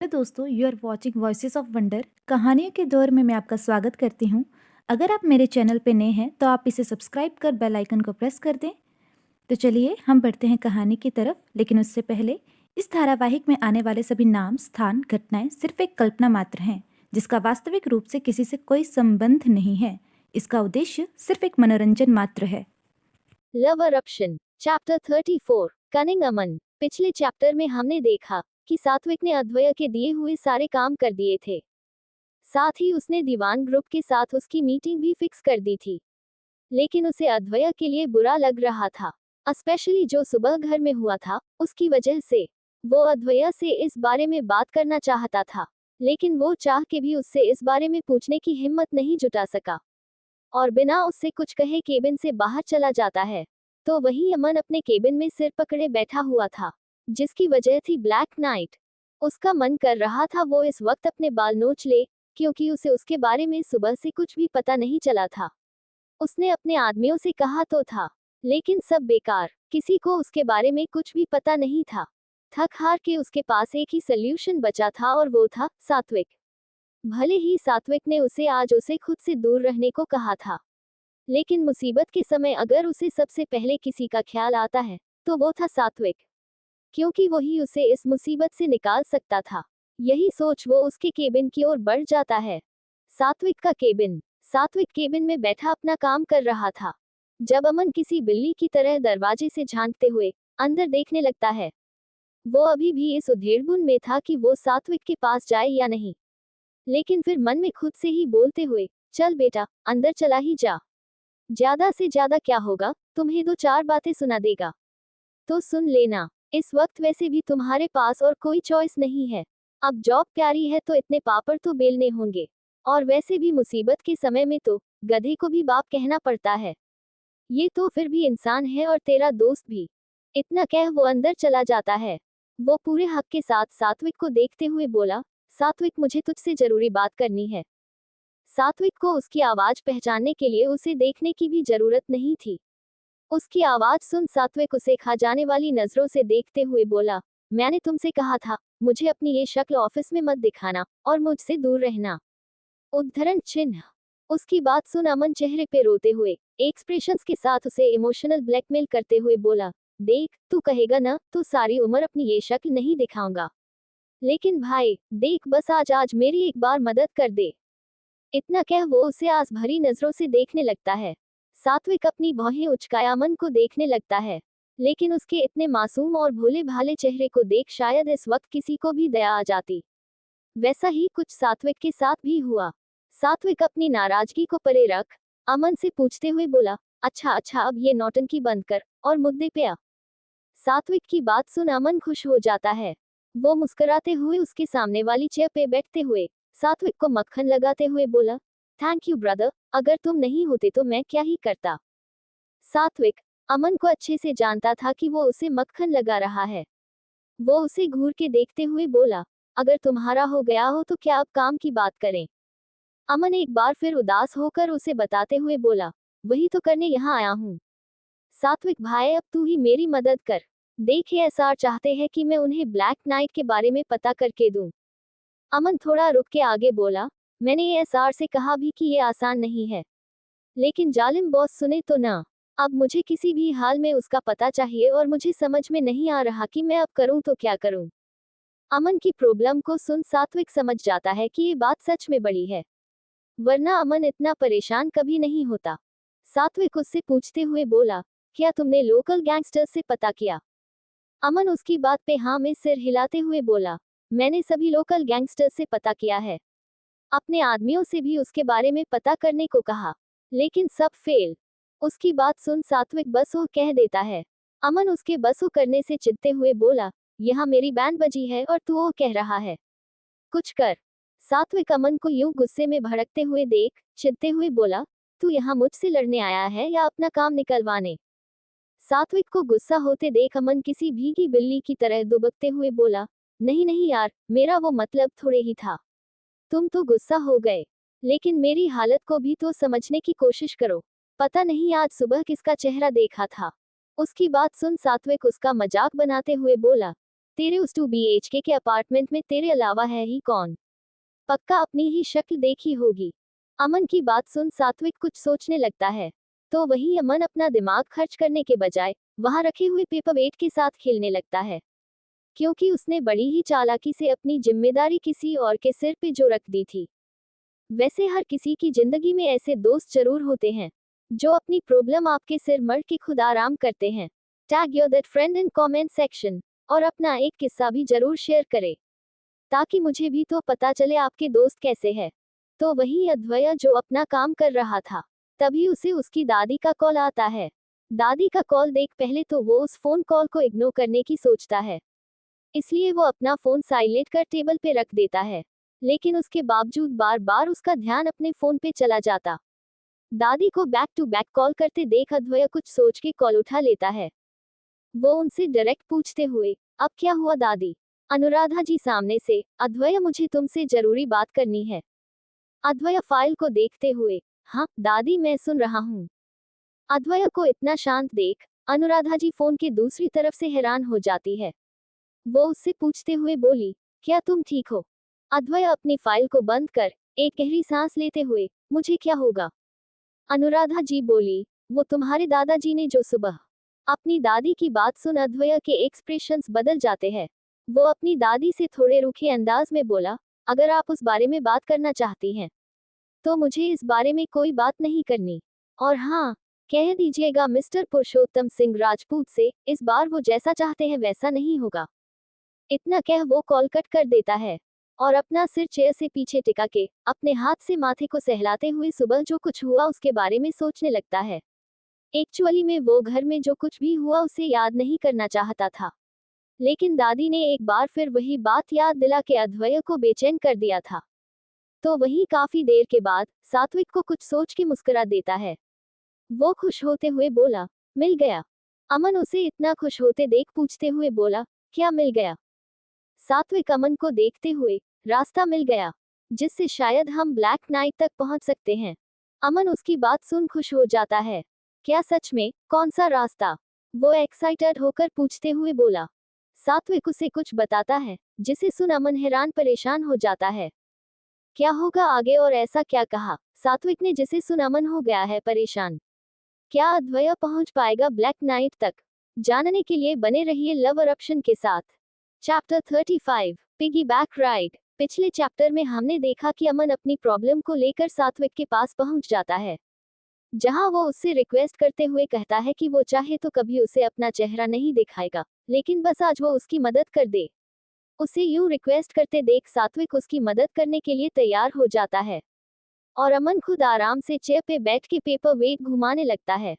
Hello दोस्तों, you are watching voices of wonder. कहानियों के दौर में मैं आपका स्वागत करती हूँ। अगर आप मेरे चैनल पे नए हैं तो आप इसे सब्सक्राइब कर बेल आइकन को प्रेस कर दें। तो चलिए हम बढ़ते हैं कहानी की तरफ, लेकिन उससे पहले इस धारावाहिक में आने वाले सभी नाम, स्थान, घटनाएं सिर्फ एक कल्पना मात्र हैं, जिसका वास्तविक रूप से किसी से कोई संबंध नहीं है। इसका उद्देश्य सिर्फ एक मनोरंजन मात्र है। लव अरप्शन चैप्टर 34 कनिंग अमन। पिछले चैप्टर में हमने देखा कि सात्विक ने अद्वैय के दिए हुए सारे काम कर दिए थे। साथ ही उसने दीवान ग्रुप के साथ उसकी मीटिंग भी फिक्स कर दी थी। लेकिन उसे अद्वैय के लिए बुरा लग रहा था, स्पेशली जो सुबह घर में हुआ था उसकी वजह से। वो अद्वैय से इस बारे में बात करना चाहता था, लेकिन वो चाह के भी उससे इस बारे में पूछने की हिम्मत नहीं जुटा सका और बिना उससे कुछ कहे केबिन से बाहर चला जाता है। तो वहीं अमन अपने केबिन में सिर पकड़े बैठा हुआ था, जिसकी वजह थी ब्लैक नाइट। उसका मन कर रहा था वो इस वक्त अपने बाल नोच ले, क्योंकि उसे उसके बारे में सुबह से कुछ भी पता नहीं चला था। उसने अपने आदमियों से कहा तो था, लेकिन सब बेकार, किसी को उसके बारे में कुछ भी पता नहीं था। थक हार के उसके पास एक ही सोल्यूशन बचा था और वो था सात्विक। भले ही सात्विक ने उसे आज उसे खुद से दूर रहने को कहा था, लेकिन मुसीबत के समय अगर उसे सबसे पहले किसी का ख्याल आता है तो वो था सात्विक, क्योंकि वही उसे इस मुसीबत से निकाल सकता था। यही सोच वो उसके केबिन की ओर बढ़ जाता है। सात्विक का केबिन। सात्विक केबिन में बैठा अपना काम कर रहा था, जब अमन किसी बिल्ली की तरह दरवाजे से झांकते हुए अंदर देखने लगता है। वो अभी भी इस उधेड़बुन में था कि वो सात्विक के पास जाए या नहीं, लेकिन फिर मन में खुद से ही बोलते हुए, चल बेटा, अंदर चला ही जा। ज्यादा से ज्यादा क्या होगा, तुम्हें दो चार बातें सुना देगा तो सुन लेना। इस वक्त वैसे भी तुम्हारे पास और कोई चॉइस नहीं है। अब जॉब प्यारी है तो इतने पापड़ तो बेलने होंगे, और वैसे भी मुसीबत के समय में तो गधे को भी बाप कहना पड़ता है। ये तो फिर भी इंसान है और तेरा दोस्त भी। इतना कह वो अंदर चला जाता है। वो पूरे हक के साथ सात्विक को देखते हुए बोला, सात्विक, मुझे तुझसे जरूरी बात करनी है। सात्विक को उसकी आवाज पहचानने के लिए उसे देखने की भी जरूरत नहीं थी। उसकी आवाज सुन सात्विक उसे खा जाने वाली नजरों से देखते हुए बोला, मैंने तुमसे कहा था मुझे अपनी ये शक्ल ऑफिस में मत दिखाना और मुझसे दूर रहना। उद्धरण चिन्ह। उसकी बात सुन अमन चेहरे पे रोते हुए एक्सप्रेशंस के साथ उसे इमोशनल ब्लैकमेल करते हुए बोला, देख, तू कहेगा ना तो सारी उम्र अपनी ये शक्ल नहीं दिखाऊंगा, लेकिन भाई देख, बस आज आज मेरी एक बार मदद कर दे। इतना कह वो उसे आस भरी नजरों से देखने लगता है। सात्विक अपनी भौहें उचकाए अमन को देखने लगता है, लेकिन उसके इतने मासूम और भोले भाले चेहरे को देख शायद इस वक्त किसी को भी दया आ जाती। वैसा ही कुछ सात्विक के साथ भी हुआ। सात्विक अपनी नाराजगी को परे रख अमन से पूछते हुए बोला, अच्छा अच्छा, अब ये नौटंकी बंद कर और मुद्दे पे आ। सात्विक की बात सुन अमन खुश हो जाता है। वो मुस्कुराते हुए उसके सामने वाली चेयर पे बैठते हुए सात्विक को मक्खन लगाते हुए बोला, थैंक यू ब्रदर, अगर तुम नहीं होते तो मैं क्या ही करता। सात्विक अमन को अच्छे से जानता था कि वो उसे मक्खन लगा रहा है। वो उसे घूर के देखते हुए बोला, अगर तुम्हारा हो गया हो तो क्या अब काम की बात करें। अमन एक बार फिर उदास होकर उसे बताते हुए बोला, वही तो करने यहाँ आया हूँ। सात्विक भाई, अब तू ही मेरी मदद कर। देखिए, एसआर चाहते हैं कि मैं उन्हें ब्लैक नाइट के बारे में पता करके दूं। अमन थोड़ा रुक के आगे बोला, मैंने ये एसआर से कहा भी कि ये आसान नहीं है, लेकिन जालिम बॉस सुने तो ना। अब मुझे किसी भी हाल में उसका पता चाहिए और मुझे समझ में नहीं आ रहा कि मैं अब करूं तो क्या करूं। अमन की प्रॉब्लम को सुन सात्विक समझ जाता है कि ये बात सच में बड़ी है, वरना अमन इतना परेशान कभी नहीं होता। सात्विक उससे पूछते हुए बोला, क्या तुमने लोकल गैंगस्टर्स से पता किया। अमन उसकी बात पे हाँ में सिर हिलाते हुए बोला, मैंने सभी लोकल गैंगस्टर्स से पता किया है, अपने आदमियों से भी उसके बारे में पता करने को कहा, लेकिन सब फेल। उसकी बात सुन सात्विक बस वो कह देता है। अमन उसके बस वो करने से चिढ़ते हुए बोला, यहाँ मेरी बैंड बजी है और तू वो कह रहा है, कुछ कर। सात्विक अमन को यूं गुस्से में भड़कते हुए देख चिढ़ते हुए बोला, तू यहाँ मुझसे लड़ने आया है या अपना काम निकलवाने। सात्विक को गुस्सा होते देख अमन किसी भीगी बिल्ली की तरह दुबकते हुए बोला, नहीं नहीं यार, मेरा वो मतलब थोड़े ही था। तुम तो गुस्सा हो गए, लेकिन मेरी हालत को भी तो समझने की कोशिश करो। पता नहीं आज सुबह किसका चेहरा देखा था। उसकी बात सुन सात्विक उसका मजाक बनाते हुए बोला, तेरे उस 2 BHK के अपार्टमेंट में तेरे अलावा है ही कौन? पक्का अपनी ही शक्ल देखी होगी। अमन की बात सुन सात्विक कुछ सोचने लगता है। तो वही अमन अपना दिमाग खर्च करने के बजाय वहां रखे हुए पेपरवेट के साथ खेलने लगता है, क्योंकि उसने बड़ी ही चालाकी से अपनी जिम्मेदारी किसी और के सिर पे जो रख दी थी। वैसे हर किसी की जिंदगी में ऐसे दोस्त जरूर होते हैं जो अपनी प्रॉब्लम आपके सिर मर के खुद आराम करते हैं। Tag your that friend in comment section और अपना एक किस्सा भी जरूर शेयर करें, ताकि मुझे भी तो पता चले आपके दोस्त कैसे हैं। तो वही अद्वैय जो अपना काम कर रहा था, तभी उसे उसकी दादी का कॉल आता है। दादी का कॉल देख पहले तो वो उस फोन कॉल को इग्नोर करने की सोचता है, इसलिए वो अपना फोन साइलेंट कर टेबल पे रख देता है। लेकिन उसके बावजूद बार बार उसका ध्यान अपने फोन पे चला जाता। दादी को बैक टू बैक कॉल करते देख अद्वैय कुछ सोच के कॉल उठा लेता है। वो उनसे डायरेक्ट पूछते हुए, अब क्या हुआ दादी? अनुराधा जी सामने से, अद्वैय मुझे तुमसे जरूरी बात करनी है। अद्वैय फाइल को देखते हुए, हाँ दादी मैं सुन रहा हूँ। अद्वैय को इतना शांत देख अनुराधा जी फोन के दूसरी तरफ से हैरान हो जाती है। वो उससे पूछते हुए बोली, क्या तुम ठीक हो? अद्वैय अपनी फाइल को बंद कर एक गहरी सांस लेते हुए, मुझे क्या होगा? अनुराधा जी बोली, वो तुम्हारे दादाजी ने जो सुबह। अपनी दादी की बात सुन अद्वैय के एक्सप्रेशंस बदल जाते हैं। वो अपनी दादी से थोड़े रूखे अंदाज में बोला, अगर आप उस बारे में बात करना चाहती हैं तो मुझे इस बारे में कोई बात नहीं करनी। और हाँ, कह दीजिएगा मिस्टर पुरुषोत्तम सिंह राजपूत से, इस बार वो जैसा चाहते हैं वैसा नहीं होगा। इतना कह वो कॉल कट कर देता है और अपना सिर चेयर से पीछे टिका के अपने हाथ से माथे को सहलाते हुए सुबह जो कुछ हुआ उसके बारे में सोचने लगता है। एक्चुअली में वो घर में जो कुछ भी हुआ उसे याद नहीं करना चाहता था, लेकिन दादी ने एक बार फिर वही बात याद दिला के अद्वैय को बेचैन कर दिया था। तो वही काफी देर के बाद सात्विक को कुछ सोच के मुस्कुरा देता है। वो खुश होते हुए बोला, मिल गया। अमन उसे इतना खुश होते देख पूछते हुए बोला, क्या मिल गया? सात्विक अमन को देखते हुए, रास्ता मिल गया जिससे शायद हम ब्लैक नाइट तक पहुंच सकते हैं। अमन उसकी बात सुन खुश हो जाता है। क्या सच में? कौन सा रास्ता? वो एक्साइटेड होकर पूछते हुए बोला। सात्विक उसे कुछ बताता है, जिसे सुन अमन हैरान परेशान हो जाता है। क्या होगा आगे और ऐसा क्या कहा सात्विक ने जिसे सुन अमन हो गया है परेशान? क्या अद्वैय पहुंच पाएगा ब्लैक नाइट तक? जानने के लिए बने रहिए लव अरप्शन के साथ। Chapter 35 piggy back ride. पिछले चैप्टर में हमने देखा कि अमन अपनी प्रॉब्लम को लेकर सात्विक के पास पहुंच जाता है, जहां वो उससे रिक्वेस्ट करते हुए कहता है कि वो चाहे तो कभी उसे अपना चेहरा नहीं दिखाएगा, लेकिन बस आज वो उसकी मदद कर दे। उसे यूं रिक्वेस्ट करते देख सात्विक उसकी मदद करने के लिए तैयार हो जाता है और अमन खुद आराम से चेयर पे बैठ के पेपर वेट घुमाने लगता है।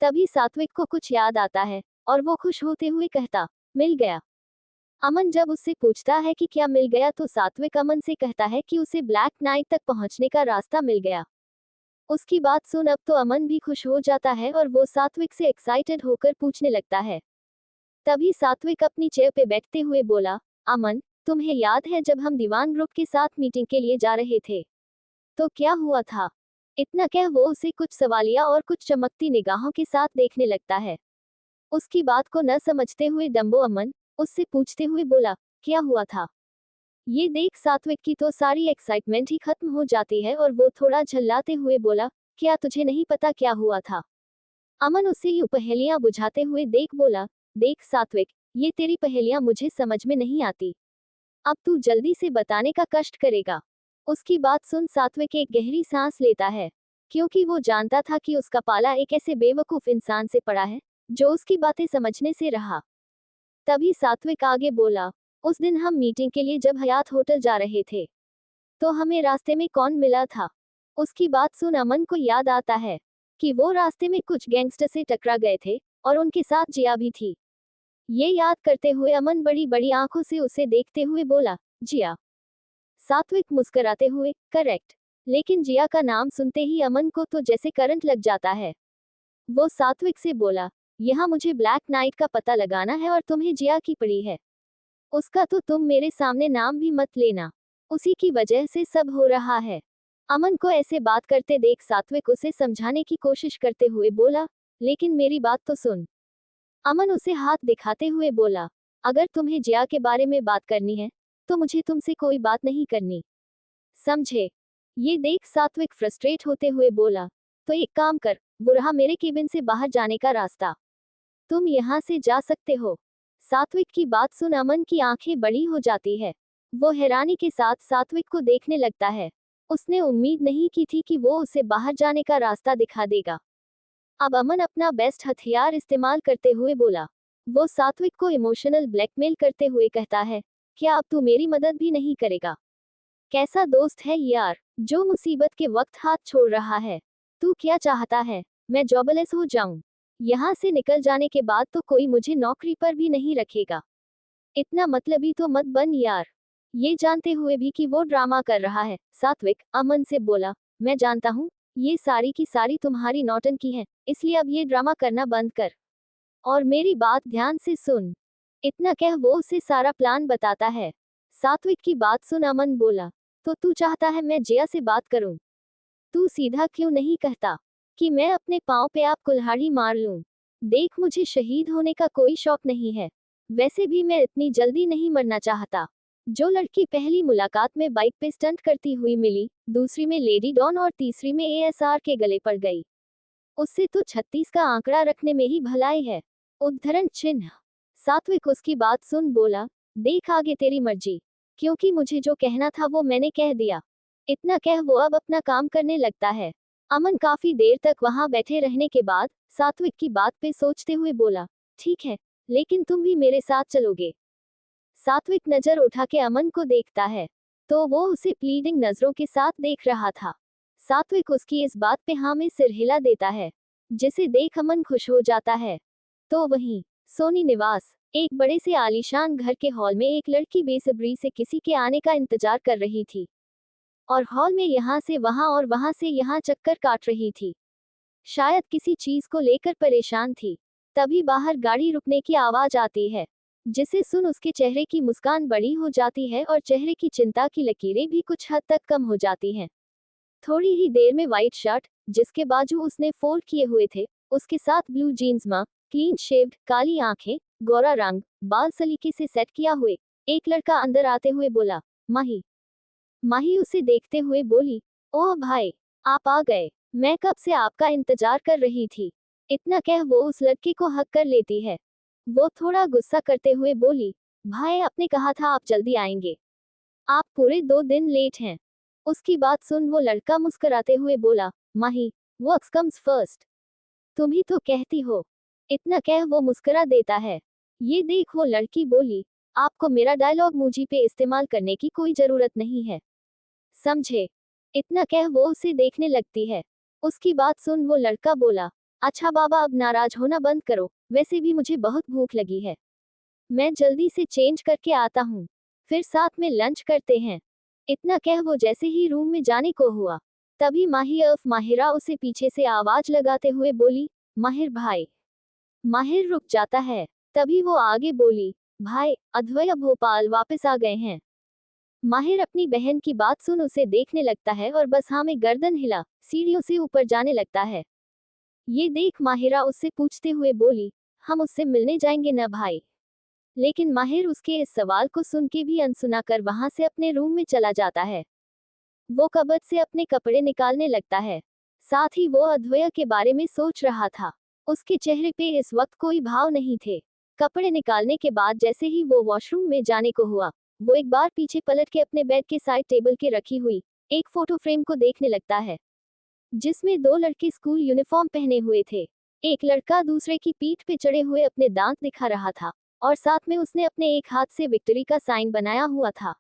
तभी सात्विक को कुछ याद आता है और वो खुश होते हुए कहता, मिल गया। अमन जब उससे पूछता है कि क्या मिल गया तो सात्विक अमन से कहता है कि उसे ब्लैक नाइट तक पहुंचने का रास्ता मिल गया। उसकी बात सुन अब तो अमन भी खुश हो जाता है और वो सात्विक से एक्साइटेड होकर पूछने लगता है। तभी सात्विक अपनी चेयर पे बैठते हुए बोला, अमन तुम्हें याद है जब हम दीवान ग्रुप के साथ मीटिंग के लिए जा रहे थे तो क्या हुआ था? इतना कह वो उसे कुछ सवालिया और कुछ चमकती निगाहों के साथ देखने लगता है। उसकी बात को न समझते हुए डम्बो अमन उससे पूछते हुए बोला, क्या हुआ था? ये देख सात्विक की तो सारी एक्साइटमेंट ही खत्म हो जाती है और वो थोड़ा झल्लाते हुए बोला, क्या तुझे नहीं पता क्या हुआ था? अमन उसे यूं पहेलियां बुझाते हुए देख बोला, देख सात्विक, ये तेरी पहेलियां मुझे समझ में नहीं आती। अब तू जल्दी से बताने का कष्ट करेगा। उसकी बात सुन सात्विक एक गहरी सांस लेता है, क्योंकि वो जानता था कि उसका पाला एक ऐसे बेवकूफ इंसान से पड़ा है जो उसकी बातें समझने से रहा। तभी सात्विक आगे बोला, उस दिन हम मीटिंग के लिए जब हयात होटल जा रहे थे तो हमें रास्ते में कौन मिला था? उसकी बात सुन अमन को याद आता है कि वो रास्ते में कुछ गैंगस्टर से टकरा गए थे और उनके साथ जिया भी थी। ये याद करते हुए अमन बड़ी बड़ी आंखों से उसे देखते हुए बोला, जिया? सात्विक मुस्कुराते हुए, करेक्ट। लेकिन जिया का नाम सुनते ही अमन को तो जैसे करंट लग जाता है। वो सात्विक से बोला, यहाँ मुझे ब्लैक नाइट का पता लगाना है और तुम्हें जिया की पड़ी है। उसका तो तुम मेरे सामने नाम भी मत लेना, उसी की वजह से सब हो रहा है। अमन को ऐसे बात करते देख सात्विक उसे समझाने की कोशिश करते हुए बोला, लेकिन मेरी बात तो सुन। अमन उसे हाथ दिखाते हुए बोला, अगर तुम्हें जिया के बारे में बात करनी है तो मुझे तुमसे कोई बात नहीं करनी, समझे? ये देख सात्विक फ्रस्ट्रेट होते हुए बोला, तो एक काम कर, वो रहा मेरे केबिन से बाहर जाने का रास्ता, तुम यहाँ से जा सकते हो। सात्विक की बात सुन अमन की आंखें बड़ी हो जाती है। वो हैरानी के साथ सात्विक को देखने लगता है। उसने उम्मीद नहीं की थी कि वो उसे बाहर जाने का रास्ता दिखा देगा। अब अमन अपना बेस्ट हथियार इस्तेमाल करते हुए बोला। वो सात्विक को इमोशनल ब्लैकमेल करते हुए कहता है, क्या अब तू मेरी मदद भी नहीं करेगा? कैसा दोस्त है यार, जो मुसीबत के वक्त हाथ छोड़ रहा है। तू क्या चाहता है, मैं जॉबलेस हो जाऊं? यहाँ से निकल जाने के बाद तो कोई मुझे नौकरी पर भी नहीं रखेगा। इतना मतलबी तो मत बन यार। ये जानते हुए भी कि वो ड्रामा कर रहा है, सात्विक अमन से बोला, मैं जानता हूँ, ये सारी की सारी तुम्हारी नौटंकी है, इसलिए अब ये ड्रामा करना बंद कर और मेरी बात ध्यान से सुन। इतना कह वो उसे सारा प्लान बताता है। सात्विक की बात सुन अमन बोला, तो तू चाहता है मैं जिया से बात करूं? तू सीधा क्यों नहीं कहता कि मैं अपने पाँव पे आप कुल्हाड़ी मार लूं? देख मुझे शहीद होने का कोई शौक नहीं है, वैसे भी मैं इतनी जल्दी नहीं मरना चाहता। जो लड़की पहली मुलाकात में बाइक पे स्टंट करती हुई मिली, दूसरी में लेडी डॉन और तीसरी में एएसआर के गले पड़ गई, उससे तो 36 का आंकड़ा रखने में ही भलाई है। उद्धरण चिन्ह। सात्विक उसकी बात सुन बोला, देख आगे तेरी मर्जी, क्योंकि मुझे जो कहना था वो मैंने कह दिया। इतना कह वो अब अपना काम करने लगता है। अमन काफी देर तक वहां बैठे रहने के बाद सात्विक की बात पे सोचते हुए बोला, ठीक है, लेकिन तुम भी मेरे साथ चलोगे? सात्विक नजर उठा के अमन को देखता है, तो वो उसे प्लीडिंग नजरों के साथ देख रहा था। सात्विक उसकी इस बात पे हाँ में सिर हिला देता है, जिसे देख अमन खुश हो जाता है। तो वहीं सोनी निवास, एक बड़े से आलीशान घर के हॉल में एक लड़की बेसब्री से किसी के आने का इंतजार कर रही थी और हॉल में यहाँ से वहां और वहां से यहाँ चक्कर काट रही थी। शायद किसी चीज को लेकर परेशान थी। तभी बाहर गाड़ी रुकने की आवाज आती है, जिसे सुन उसके चेहरे की मुस्कान बड़ी हो जाती है और चेहरे की चिंता की लकीरें भी कुछ हद तक कम हो जाती हैं। थोड़ी ही देर में व्हाइट शर्ट, जिसके बाजू उसने फोल्ड किए हुए थे, उसके साथ ब्लू जीन्स में क्लीन शेव्ड, काली आंखें, गोरा रंग, बाल सलीके से सेट किया हुए एक लड़का अंदर आते हुए बोला, माही। माही उसे देखते हुए बोली, ओह भाई, आप आ गए, मैं कब से आपका इंतजार कर रही थी। इतना कह वो उस लड़के को हक कर लेती है। वो थोड़ा गुस्सा करते हुए बोली, भाई आपने कहा था आप जल्दी आएंगे, आप पूरे 2 दिन लेट हैं। उसकी बात सुन वो लड़का मुस्कुराते हुए बोला, माही, वर्क्स कम्स फर्स्ट, तुम ही तो कहती हो। इतना कह वो मुस्कुरा देता है। ये देख वो लड़की बोली, आपको मेरा डायलॉग मुझी पे इस्तेमाल करने की कोई जरूरत नहीं है, समझे? इतना कह वो उसे देखने लगती है। उसकी बात सुन वो लड़का बोला, अच्छा बाबा अब नाराज होना बंद करो, वैसे भी मुझे बहुत भूख लगी है, मैं जल्दी से चेंज करके आता हूँ, फिर साथ में लंच करते हैं। इतना कह वो जैसे ही रूम में जाने को हुआ, तभी माही अफ माहिरा उसे पीछे से आवाज लगाते हुए बोली, माहिर भाई। माहिर रुक जाता है। तभी वो आगे बोली, भाई अद्वैय भोपाल वापस आ गए हैं। माहिर अपनी बहन की बात सुन उसे देखने लगता है और बस हाँ में गर्दन हिला सीढ़ियों से ऊपर जाने लगता है। ये देख माहिरा उससे पूछते हुए बोली, हम उससे मिलने जाएंगे न भाई? लेकिन माहिर उसके इस सवाल को सुन के भी अनसुना कर वहां से अपने रूम में चला जाता है। वो कबर्ड से अपने कपड़े निकालने लगता है। साथ ही वो अद्वैय के बारे में सोच रहा था। उसके चेहरे पे इस वक्त कोई भाव नहीं थे। कपड़े निकालने के बाद जैसे ही वो वॉशरूम में जाने को हुआ, वो एक बार पीछे पलट के अपने बेड के साइड टेबल के रखी हुई एक फोटो फ्रेम को देखने लगता है, जिसमें 2 लड़के स्कूल यूनिफॉर्म पहने हुए थे। एक लड़का दूसरे की पीठ पे चढ़े हुए अपने दांत दिखा रहा था और साथ में उसने अपने एक हाथ से विक्ट्री का साइन बनाया हुआ था,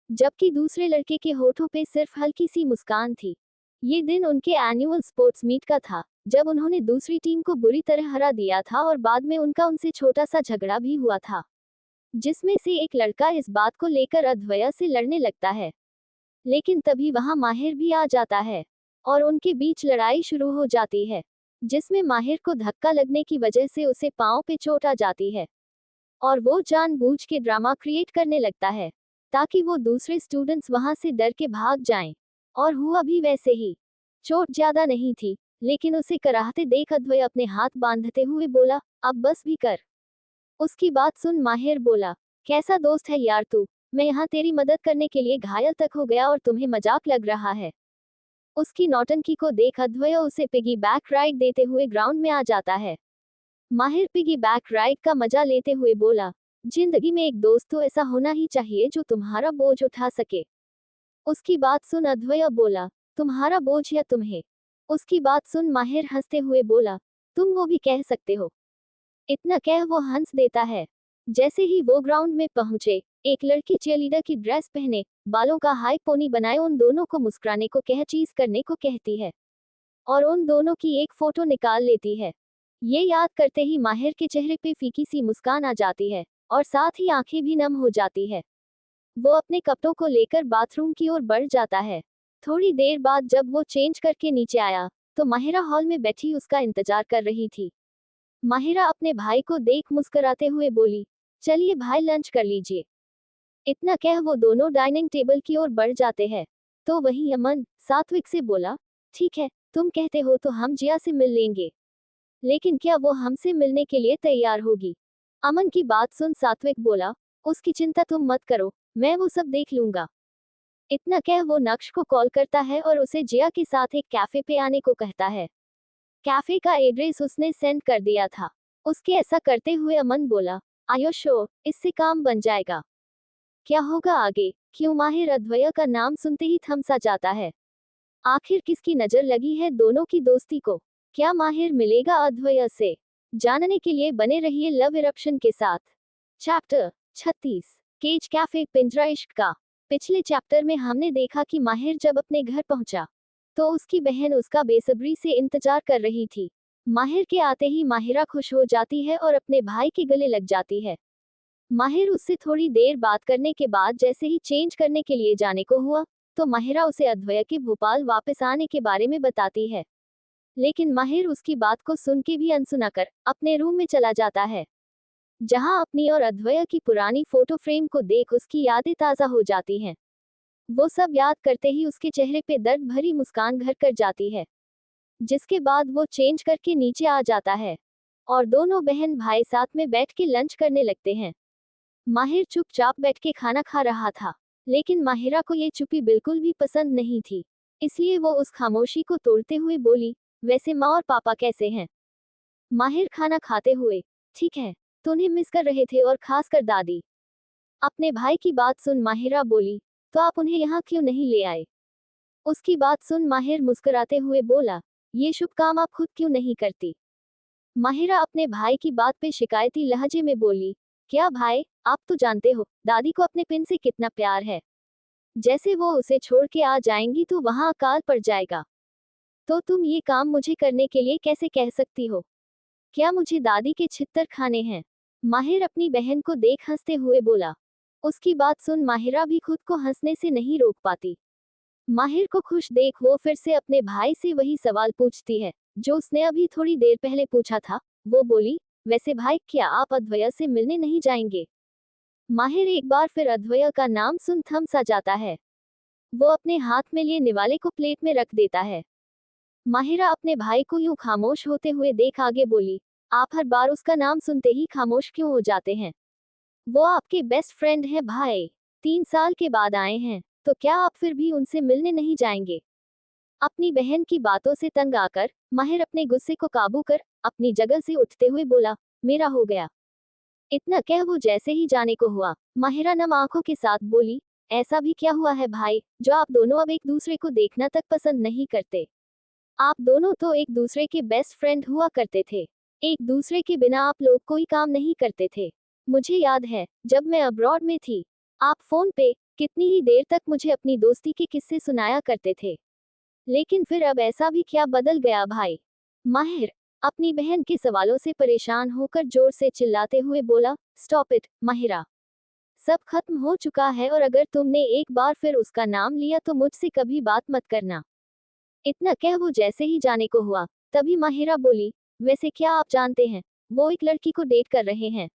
जबकि दूसरे लड़के के होठों पे सिर्फ हल्की सी मुस्कान थी। ये दिन उनके एनुअल स्पोर्ट्स मीट का था, जब उन्होंने दूसरी टीम को बुरी तरह हरा दिया था और बाद में उनका उनसे छोटा सा झगड़ा भी हुआ था, जिसमें से एक लड़का इस बात को लेकर अद्वैय से लड़ने लगता है। लेकिन तभी वहां माहिर भी आ जाता है और उनके बीच लड़ाई शुरू हो जाती है, जिसमें माहिर को धक्का लगने की वजह से उसे पांव पे चोट आ जाती है और वो जानबूझ के ड्रामा क्रिएट करने लगता है ताकि वो दूसरे स्टूडेंट्स वहां से डर के भाग जाएं। और हुआ भी वैसे ही। चोट ज्यादा नहीं थी, लेकिन उसे कराहते देख अद्वैय अपने हाथ बांधते हुए बोला, अब बस भी कर। उसकी बात सुन माहिर बोला, कैसा दोस्त है यार तू, मैं यहाँ तेरी मदद करने के लिए घायल तक हो गया और तुम्हें मजाक लग रहा है। उसकी नौटंकी को देख अद्वैय उसे पिगी बैक राइड देते हुए ग्राउंड में आ जाता है। माहिर पिगी बैक राइड का मजा लेते हुए बोला, जिंदगी में एक दोस्त तो ऐसा होना ही चाहिए जो तुम्हारा बोझ उठा सके। उसकी बात सुन अद्वैय बोला, तुम्हारा बोझ या तुम्हें? उसकी बात सुन माहिर हंसते हुए बोला, तुम वो भी कह सकते हो। इतना कह वो हंस देता है। जैसे ही वो ग्राउंड में पहुंचे, एक लड़की चीयरलीडर की ड्रेस पहने, बालों का हाई पोनी बनाए उन दोनों को मुस्कुराने को कह चीज करने को कहती है और उन दोनों की एक फोटो निकाल लेती है। ये याद करते ही माहिर के चेहरे पे फीकी सी मुस्कान आ जाती है और साथ ही आंखें भी नम हो जाती है। वो अपने कपड़ों को लेकर बाथरूम की ओर बढ़ जाता है। थोड़ी देर बाद जब वो चेंज करके नीचे आया, तो माहिरा हॉल में बैठी उसका इंतजार कर रही थी। माहिरा अपने भाई को देख मुस्कुराते हुए बोली, चलिए भाई लंच कर लीजिए। इतना कह वो दोनों डाइनिंग टेबल की ओर बढ़ जाते हैं। तो वही अमन सात्विक से बोला, ठीक है, तुम कहते हो तो हम जिया से मिल लेंगे, लेकिन क्या वो हमसे मिलने के लिए तैयार होगी? अमन की बात सुन सात्विक बोला, उसकी चिंता तुम मत करो, मैं वो सब देख लूंगा। इतना कह वो नक्श को कॉल करता है और उसे जिया के साथ एक कैफे पे आने को कहता है। कैफे का एड्रेस उसने सेंड कर दिया था। उसके ऐसा करते हुए अमन बोला, आयो श्योर, इससे काम बन जाएगा। क्या होगा आगे? क्यों माहिर अद्वैय का नाम सुनते ही थम सा जाता है। आखिर किसकी नजर लगी है दोनों की दोस्ती को? क्या माहिर मिलेगा अद्वैय से? जानने के लिए बने रहिए लव इरप्शन के साथ। चैप्टर 36, केज कैफे पिंजरा इश्क का। पिछले चैप्टर में हमने देखा कि माहिर जब अपने घर पहुंचा, तो उसकी बहन उसका बेसब्री से इंतजार कर रही थी। माहिर के आते ही माहिरा खुश हो जाती है और अपने भाई के गले लग जाती है। माहिर उससे थोड़ी देर बात करने के बाद जैसे ही चेंज करने के लिए जाने को हुआ, तो माहिरा उसे अद्वैय के भोपाल वापस आने के बारे में बताती है। लेकिन माहिर उसकी बात को सुन के भी अनसुना कर अपने रूम में चला जाता है, जहां अपनी और अद्वैय की पुरानी फोटो फ्रेम को देख उसकी यादें ताज़ा हो जाती हैं। वो सब याद करते ही उसके चेहरे पे दर्द भरी मुस्कान घर कर जाती है। जिसके बाद वो चेंज करके नीचे आ जाता है और दोनों बहन भाई साथ में बैठ के लंच करने लगते हैं। माहिर चुपचाप बैठ के खाना खा रहा था, लेकिन माहिरा को ये चुप्पी बिल्कुल भी पसंद नहीं थी। इसलिए वो उस खामोशी को तोड़ते हुए बोली, वैसे माँ और पापा कैसे हैं? माहिर खाना खाते हुए, ठीक है, तो उन्हें मिस कर रहे थे और खासकर दादी। अपने भाई की बात सुन माहिरा बोली, तो आप उन्हें यहाँ क्यों नहीं ले आए? उसकी बात सुन माहिर मुस्कुराते हुए बोला, ये शुभ काम आप खुद क्यों नहीं करती? माहिरा अपने भाई की बात पे शिकायती लहजे में बोली, क्या भाई, आप तो जानते हो दादी को अपने पिन से कितना प्यार है। जैसे वो उसे छोड़ के आ जाएंगी तो वहां अकाल पड़ जाएगा। तो तुम ये काम मुझे करने के लिए कैसे कह सकती हो? क्या मुझे दादी के छित्तर खाने हैं? माहिर अपनी बहन को देख हंसते हुए बोला। उसकी बात सुन माहिरा भी खुद को हंसने से नहीं रोक पाती। माहिर को खुश देख वो फिर से अपने भाई से वही सवाल पूछती है जो उसने अभी थोड़ी देर पहले पूछा था। वो बोली, वैसे भाई क्या आप अद्वैय से मिलने नहीं जाएंगे? माहिर एक बार फिर अद्वैय का नाम सुन थम सा जाता है। वो अपने हाथ में लिए निवाले को प्लेट में रख देता है। माहिरा अपने भाई को यूं खामोश होते हुए देख आगे बोली, आप हर बार उसका नाम सुनते ही खामोश क्यों हो जाते हैं? वो आपके बेस्ट फ्रेंड है भाई। 3 साल के बाद आए हैं, तो क्या आप फिर भी उनसे मिलने नहीं जाएंगे? अपनी बहन की बातों से तंग आकर माहिर अपने गुस्से को काबू कर अपनी जगह से उठते हुए बोला, मेरा हो गया। इतना कह वो जैसे ही जाने को हुआ, माहिरा नम आंखों के साथ बोली, ऐसा भी क्या हुआ है भाई जो आप दोनों अब एक दूसरे को देखना तक पसंद नहीं करते? आप दोनों तो एक दूसरे के बेस्ट फ्रेंड हुआ करते थे। एक दूसरे के बिना आप लोग कोई काम नहीं करते थे। मुझे याद है जब मैं अब्रॉड में थी, आप फोन पे कितनी ही देर तक मुझे अपनी दोस्ती के किस्से सुनाया करते थे। लेकिन फिर अब ऐसा भी क्या बदल गया भाई? माहिर अपनी बहन के सवालों से परेशान होकर जोर से चिल्लाते हुए बोला, स्टॉप इट माहिरा। सब खत्म हो चुका है और अगर तुमने एक बार फिर उसका नाम लिया तो मुझसे कभी बात मत करना। इतना कह वो जैसे ही जाने को हुआ, तभी माहिरा बोली, वैसे क्या आप जानते हैं वो एक लड़की को डेट कर रहे हैं?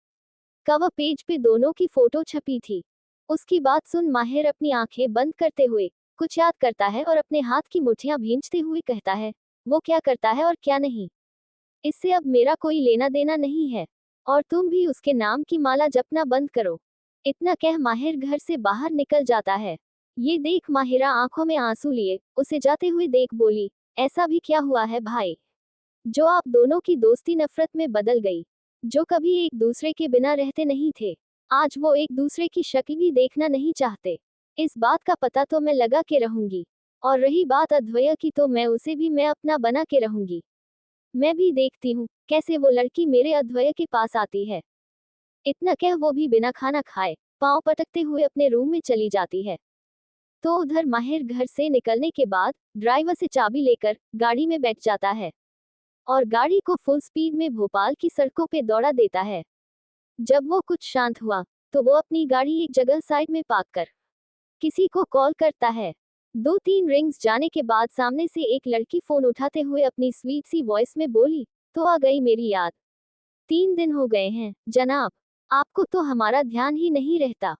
कवर पेज पे दोनों की फोटो छपी थी। उसकी बात सुन माहिर अपनी आंखें बंद करते हुए कुछ याद करता है और अपने हाथ की मुठ्ठियां भींचते हुए कहता है, वो क्या करता है और क्या नहीं, इससे अब मेरा कोई लेना देना नहीं है। और तुम भी उसके नाम की माला जपना बंद करो। इतना कह माहिर घर से बाहर निकल जाता है। ये देख माहिरा आंखों में आंसू लिए उसे जाते हुए देख बोली, ऐसा भी क्या हुआ है भाई, जो आप दोनों की दोस्ती नफरत में बदल गई। जो कभी एक दूसरे के बिना रहते नहीं थे, आज वो एक दूसरे की शक्ल भी देखना नहीं चाहते। इस बात का पता तो मैं लगा के रहूंगी, और रही बात अद्वैय की तो मैं उसे भी मैं अपना बना के रहूंगी। मैं भी देखती हूँ कैसे वो लड़की मेरे अद्वैय के पास आती है। इतना कह वो भी बिना खाना खाए पांव पटकते हुए अपने रूम में चली जाती है। तो उधर माहिर घर से निकलने के बाद ड्राइवर से चाबी लेकर गाड़ी में बैठ जाता है और गाड़ी को फुल स्पीड में भोपाल की सड़कों पे दौड़ा देता है। जब वो कुछ शांत हुआ तो वो अपनी गाड़ी एक जगह साइड में पार्क कर किसी को कॉल करता है। 2-3 रिंग्स जाने के बाद सामने से एक लड़की फोन उठाते हुए अपनी स्वीट सी वॉइस में बोली, तो आ गई मेरी याद। 3 दिन हो गए हैं जनाब, आपको तो हमारा ध्यान ही नहीं रहता।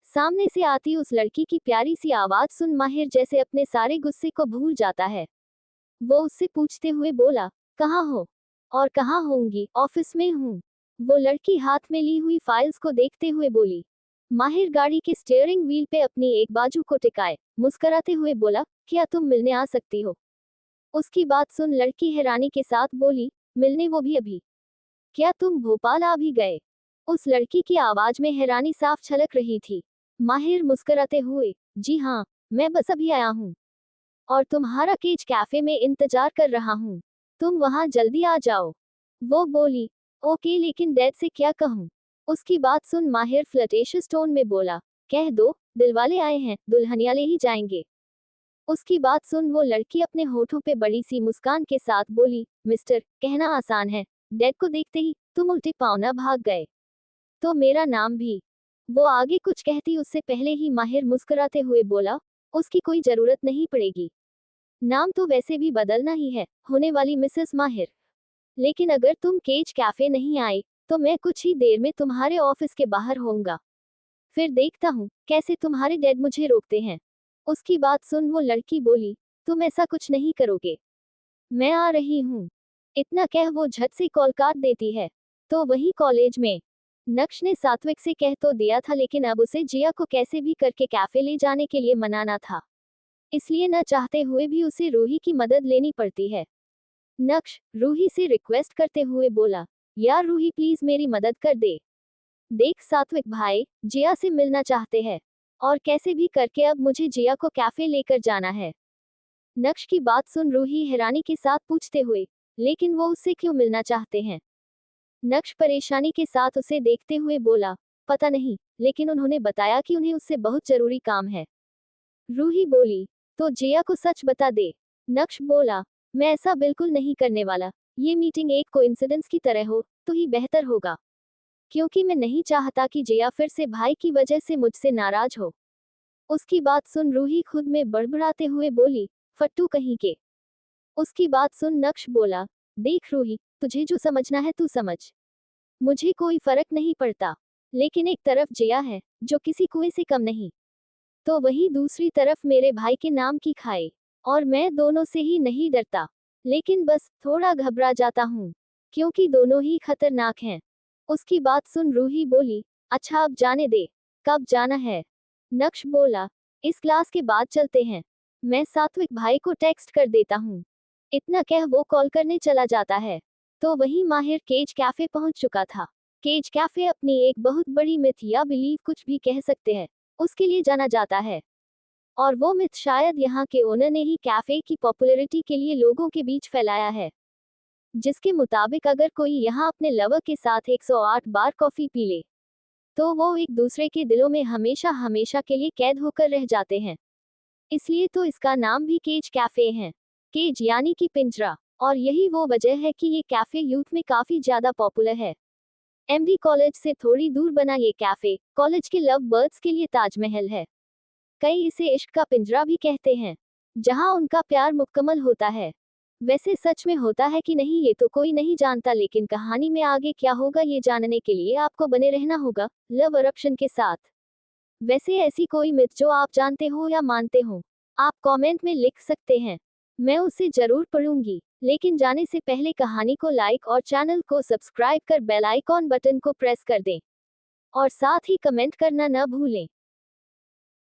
सामने से आती उस लड़की की प्यारी सी आवाज सुन माहिर जैसे अपने सारे गुस्से को भूल जाता है। वो उससे पूछते हुए बोला, कहाँ हो? और कहाँ होंगी? ऑफिस में हूँ। वो लड़की हाथ में ली हुई फाइल्स को देखते हुए बोली। माहिर गाड़ी के स्टीयरिंग व्हील पे अपनी एक बाजू को टिकाए मुस्कुराते हुए बोला, क्या तुम मिलने आ सकती हो? उसकी बात सुन लड़की हैरानी के साथ बोली, मिलने, वो भी अभी? क्या तुम भोपाल आ भी गए? उस लड़की की आवाज में हैरानी साफ छलक रही थी। माहिर मुस्कुराते हुए, जी हाँ, मैं बस अभी आया हूँ और तुम्हारा केज कैफे में इंतजार कर रहा हूँ। तुम वहां जल्दी आ जाओ। वो बोली, ओके, लेकिन डैड से क्या कहूँ? उसकी बात सुन माहिर फ्लर्टेशियस टोन में बोला, कह दो, दिलवाले आए हैं, दुल्हनिया ले ही जाएंगे। उसकी बात सुन वो लड़की अपने होठों पे बड़ी सी मुस्कान के साथ बोली, मिस्टर, कहना आसान है, डैड को देखते ही तुम उल्टे पाँव ना भाग गए। तो मेरा नाम भी। वो आगे कुछ कहती उससे पहले ही माहिर मुस्कुराते हुए बोला, उसकी कोई जरूरत नहीं पड़ेगी। नाम तो वैसे भी बदलना ही है, होने वाली मिसेस माहिर। लेकिन अगर तुम केज कैफे नहीं आए तो मैं कुछ ही देर में तुम्हारे ऑफिस के बाहर होऊंगा। फिर देखता हूँ कैसे तुम्हारे डैड मुझे रोकते हैं। उसकी बात सुन वो लड़की बोली, तुम ऐसा कुछ नहीं करोगे, मैं आ रही हूँ। इतना कह वो झट से कॉल काट देती है। तो वही कॉलेज में नक्श ने सात्विक से कह तो दिया था, लेकिन अब उसे जिया को कैसे भी करके कैफे ले जाने के लिए मनाना था। इसलिए न चाहते हुए भी उसे रूही की मदद लेनी पड़ती है। नक्श रूही से रिक्वेस्ट करते हुए बोला, यार रूही प्लीज मेरी मदद कर दे। देख सात्विक भाई जिया से मिलना चाहते हैं और कैसे भी करके अब मुझे जिया को कैफे लेकर जाना है। नक्श की बात सुन रूही हैरानी के साथ पूछते हुए, लेकिन वो उससे क्यों मिलना चाहते हैं? नक्श परेशानी के साथ उसे देखते हुए बोला, पता नहीं, लेकिन उन्होंने बताया कि उन्हें उससे बहुत जरूरी काम है। रूही बोली, तो जिया को सच बता दे। नक्श बोला, मैं ऐसा बिल्कुल नहीं करने वाला। ये मीटिंग एक कोइंसिडेंस की तरह हो तो ही बेहतर होगा, क्योंकि मैं नहीं चाहता कि जिया फिर से भाई की वजह से मुझसे नाराज हो। उसकी बात सुन रूही खुद में बड़बड़ाते हुए बोली, फट्टू कहीं के। उसकी बात सुन नक्श बोला, देख रूही, तुझे जो समझना है तू समझ, मुझे कोई फर्क नहीं पड़ता। लेकिन एक तरफ जिया है जो किसी कुएं से कम नहीं, तो वही दूसरी तरफ मेरे भाई के नाम की खाए, और मैं दोनों से ही नहीं डरता, लेकिन बस थोड़ा घबरा जाता हूँ, क्योंकि दोनों ही खतरनाक हैं। उसकी बात सुन रूही बोली, अच्छा अब जाने दे, कब जाना है? नक्श बोला, इस क्लास के बाद चलते हैं, मैं सात्विक भाई को टेक्स्ट कर देता हूँ। इतना कह वो कॉल करने चला जाता है। तो वही माहिर केज कैफे पहुंच चुका था। केज कैफे अपनी एक बहुत बड़ी मिथ या बिलीव, कुछ भी कह सकते हैं, उसके लिए जाना जाता है। और वो मिथ शायद यहाँ के ओनर ने ही कैफे की पॉपुलैरिटी के लिए लोगों के बीच फैलाया है, जिसके मुताबिक अगर कोई यहाँ अपने लवर के साथ 108 बार कॉफी पी ले तो वो एक दूसरे के दिलों में हमेशा हमेशा के लिए कैद होकर रह जाते हैं। इसलिए तो इसका नाम भी केज कैफे है। केज यानी कि पिंजरा। और यही वो वजह है कि ये कैफे यूथ में काफी ज्यादा पॉपुलर है। एमडी कॉलेज से थोड़ी दूर बना ये कैफे कॉलेज के लव बर्ड्स के लिए ताजमहल है। कई इसे इश्क का पिंजरा भी कहते हैं, जहां उनका प्यार मुकम्मल होता है। वैसे सच में होता है कि नहीं ये तो कोई नहीं जानता, लेकिन कहानी में आगे क्या होगा ये जानने के लिए आपको बने रहना होगा लव अरप्शन के साथ। वैसे ऐसी कोई मिथ जो आप जानते हो या मानते हो, आप कमेंट में लिख सकते हैं। मैं उसे जरूर पढ़ूंगी। लेकिन जाने से पहले कहानी को लाइक और चैनल को सब्सक्राइब कर बेल आइकॉन बटन को प्रेस कर दें और साथ ही कमेंट करना न भूलें।